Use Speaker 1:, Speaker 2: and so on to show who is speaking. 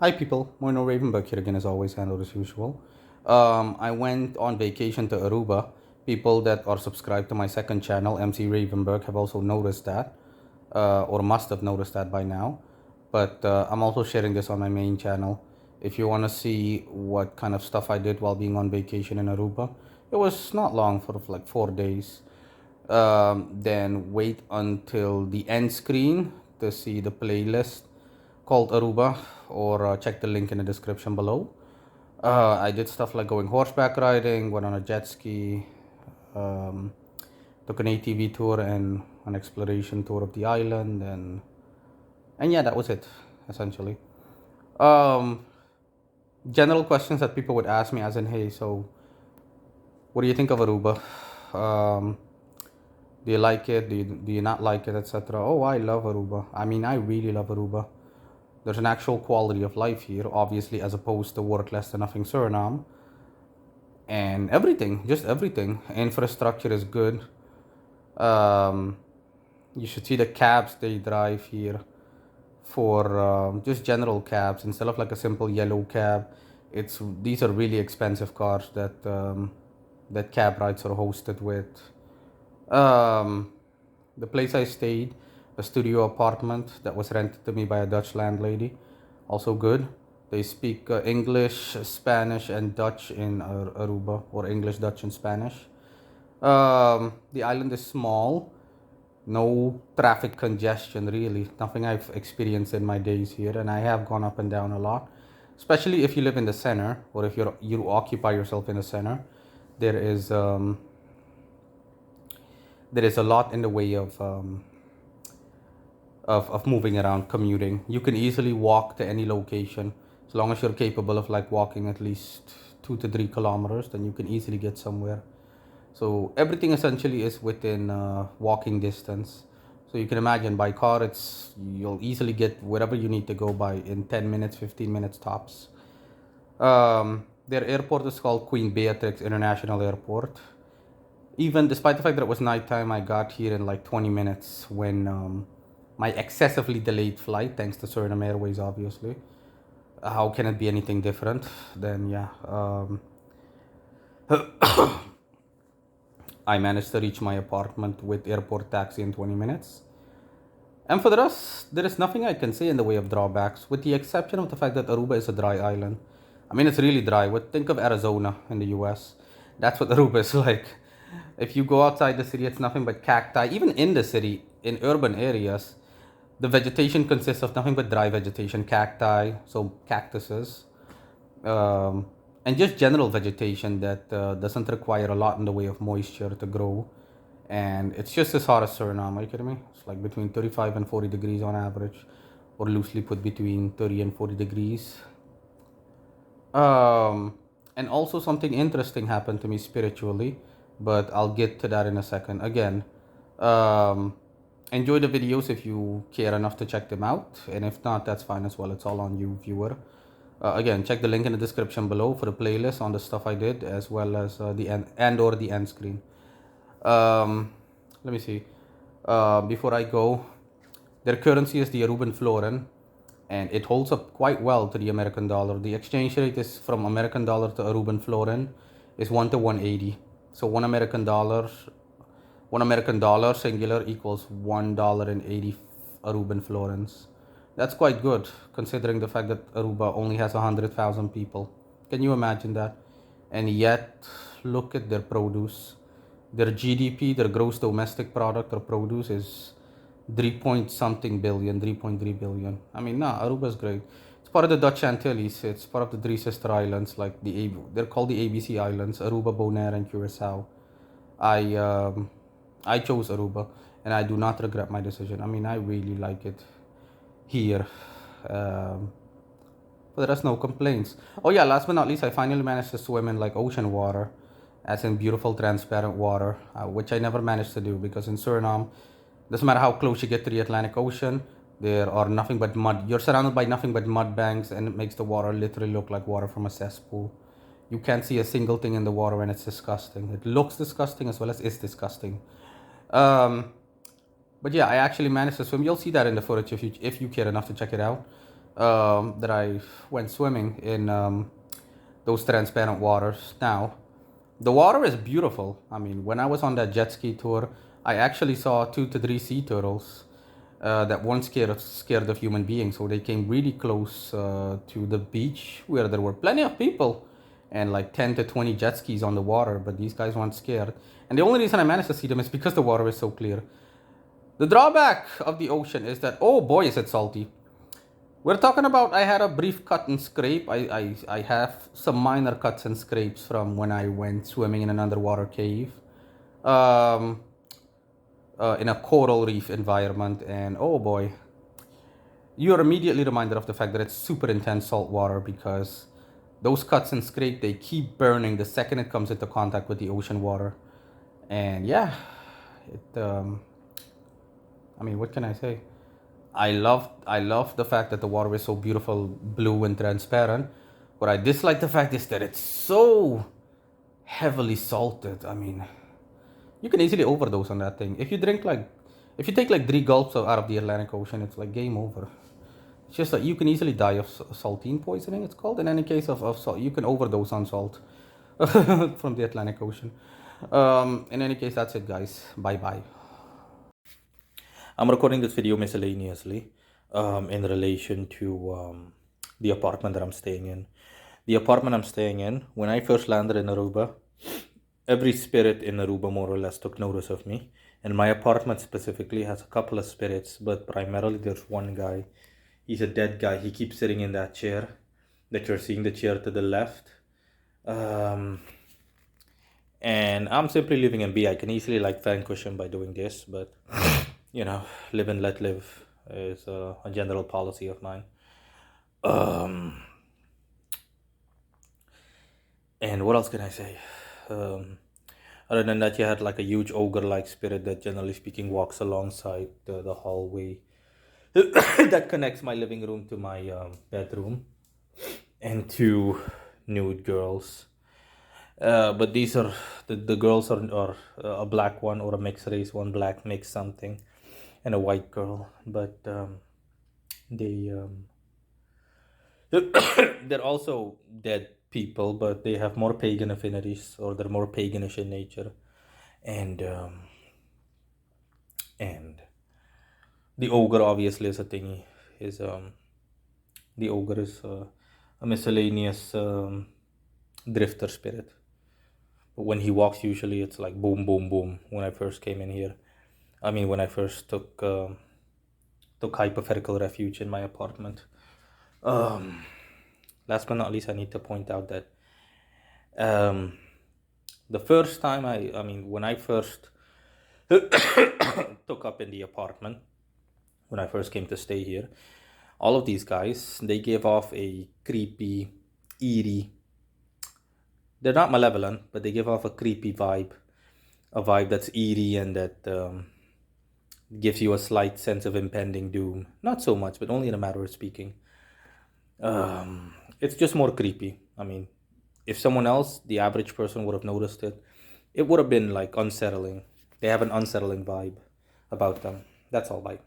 Speaker 1: Hi people, Moino Ravenberg here again as always and as usual. I went on vacation to Aruba. People that are subscribed to my second channel, MC Ravenberg, have also noticed that, or must have noticed that by now. But I'm also sharing this on my main channel. If you want to see what kind of stuff I did while being on vacation in Aruba, it was not long, for like 4 days. Then wait until the end screen to see the playlist called Aruba, or check the link in the description below. I did stuff like going horseback riding, went on a jet ski, um, took an ATV tour and an exploration tour of the island, and yeah, that was it essentially. Um, General questions that people would ask me, as in, hey, so what do you think of Aruba? Um, do you like it? Do you not like it, etc.? Oh, I love Aruba. I mean, I really love Aruba. There's an actual quality of life here, obviously, as opposed to work less than nothing Suriname. And everything, just everything. Infrastructure is good. Um, you should see the cabs they drive here for just general cabs instead of like a simple yellow cab. It's these are really expensive cars that cab rides are hosted with. Um, the place I stayed, a studio apartment that was rented to me by a Dutch landlady, also good. They speak English, Spanish, and Dutch in Aruba, or English, Dutch, and Spanish. The island is small, no traffic congestion really. Nothing I've experienced in my days here, and I have gone up and down a lot. Especially if you live in the center, or if you occupy yourself in the center, there is um, there is a lot in the way of moving around, commuting. You can easily walk to any location as long as you're capable of like walking at least 2 to 3 kilometers. Then you can easily get somewhere. So everything essentially is within walking distance. So you can imagine by car, it's you'll easily get wherever you need to go by in 10 minutes, 15 minutes tops. Their airport is called Queen Beatrix International Airport. Even despite the fact that it was nighttime, I got here in like 20 minutes when my excessively delayed flight, thanks to Suriname Airways, obviously. How can it be anything different? Then, yeah. I managed to reach my apartment with airport taxi in 20 minutes. And for the rest, there is nothing I can say in the way of drawbacks, with the exception of the fact that Aruba is a dry island. I mean, it's really dry. Think of Arizona in the US. That's what Aruba is like. If you go outside the city, it's nothing but cacti. Even in the city, in urban areas, the vegetation consists of nothing but dry vegetation, cacti, so cactuses, um, and just general vegetation that doesn't require a lot in the way of moisture to grow. And it's just as hot as Suriname. Are you kidding me? It's like between 35 and 40 degrees on average, or loosely put between 30 and 40 degrees. Um, and also something interesting happened to me spiritually, but I'll get to that in a second. Again, um, enjoy the videos if you care enough to check them out, and if not, that's fine as well. It's all on you, viewer. Again, check the link in the description below for the playlist on the stuff I did, as well as the end and or the end screen. Um, Let me see. Before I go, their currency is the Aruban florin, and it holds up quite well to the American dollar. The exchange rate is from American dollar to Aruban florin is 1 to 180. So one American dollar singular equals $1.80 Aruban florins. That's quite good considering the fact that Aruba only has 100,000 people. Can you imagine that? And yet, look at their produce. Their GDP, their gross domestic product or produce is 3 point something billion, 3.3 billion. I mean, nah, Aruba is great. It's part of the Dutch Antilles. It's part of the three sister islands, like they're called the ABC Islands: Aruba, Bonaire, and Curacao. I um, I chose Aruba, and I do not regret my decision. I mean, I really like it here. Um, but there's no complaints. Oh yeah, last but not least, I finally managed to swim in like ocean water, as in beautiful transparent water, which I never managed to do because in Suriname, doesn't matter how close you get to the Atlantic Ocean, there are nothing but mud. You're surrounded by nothing but mud banks, and it makes the water literally look like water from a cesspool. You can't see a single thing in the water, and it's disgusting. It looks disgusting as well as is disgusting. Um, but yeah, I actually managed to swim. You'll see that in the footage if you care enough to check it out. that I went swimming in those transparent waters. Now, the water is beautiful. I mean, when I was on that jet ski tour, I actually saw 2 to 3 sea turtles that weren't scared of human beings. So they came really close to the beach where there were plenty of people and like 10 to 20 jet skis on the water, but these guys weren't scared. And the only reason I managed to see them is because the water is so clear. The drawback of the ocean is that, oh boy, is it salty. We're talking about I had a brief cut and scrape. I have some minor cuts and scrapes from when I went swimming in an underwater cave um, in a coral reef environment. And oh boy, you're immediately reminded of the fact that it's super intense salt water because those cuts and scrape, they keep burning the second it comes into contact with the ocean water. And yeah, it I mean, what can I say? I love the fact that the water is so beautiful, blue and transparent. What I dislike the fact is that it's so heavily salted. I mean, you can easily overdose on that thing. If you take like 3 gulps out of the Atlantic Ocean, it's like game over. It's just like you can easily die of saltine poisoning. It's called in any case of salt. You can overdose on salt from the Atlantic Ocean. In any case, that's it, guys. Bye bye. I'm recording this video miscellaneously in relation to the apartment that I'm staying in. The apartment I'm staying in, when I first landed in Aruba, every spirit in Aruba more or less took notice of me. And my apartment specifically has a couple of spirits, but primarily there's one guy. He's a dead guy. He keeps sitting in that chair that you're seeing, the chair to the left. And I'm simply leaving him be. I can easily like vanquish him by doing this, but you know, live and let live is a general policy of mine. And what else can I say? Other than that, you had like a huge ogre-like spirit that, generally speaking, walks alongside the hallway that connects my living room to my bedroom, and 2 nude girls. But these are the girls are a black one or a mixed race, one black mixed something, and a white girl. But they they're also dead people, but they have more pagan affinities, or they're more paganish in nature, and the ogre obviously is a thingy. Is the ogre is a miscellaneous drifter spirit. But when he walks, usually it's like boom, boom, boom. When I first came in here, I mean, when I first took hypothetical refuge in my apartment. Last but not least, I need to point out that the first time I mean, when I first took up in the apartment, when I first came to stay here, all of these guys, they gave off a creepy, eerie, they're not malevolent, but they give off a creepy vibe, a vibe that's eerie and that gives you a slight sense of impending doom. Not so much, but only in a matter of speaking. It's just more creepy. I mean, if someone else, the average person, would have noticed it, it would have been like unsettling. They have an unsettling vibe about them. That's all. Bye.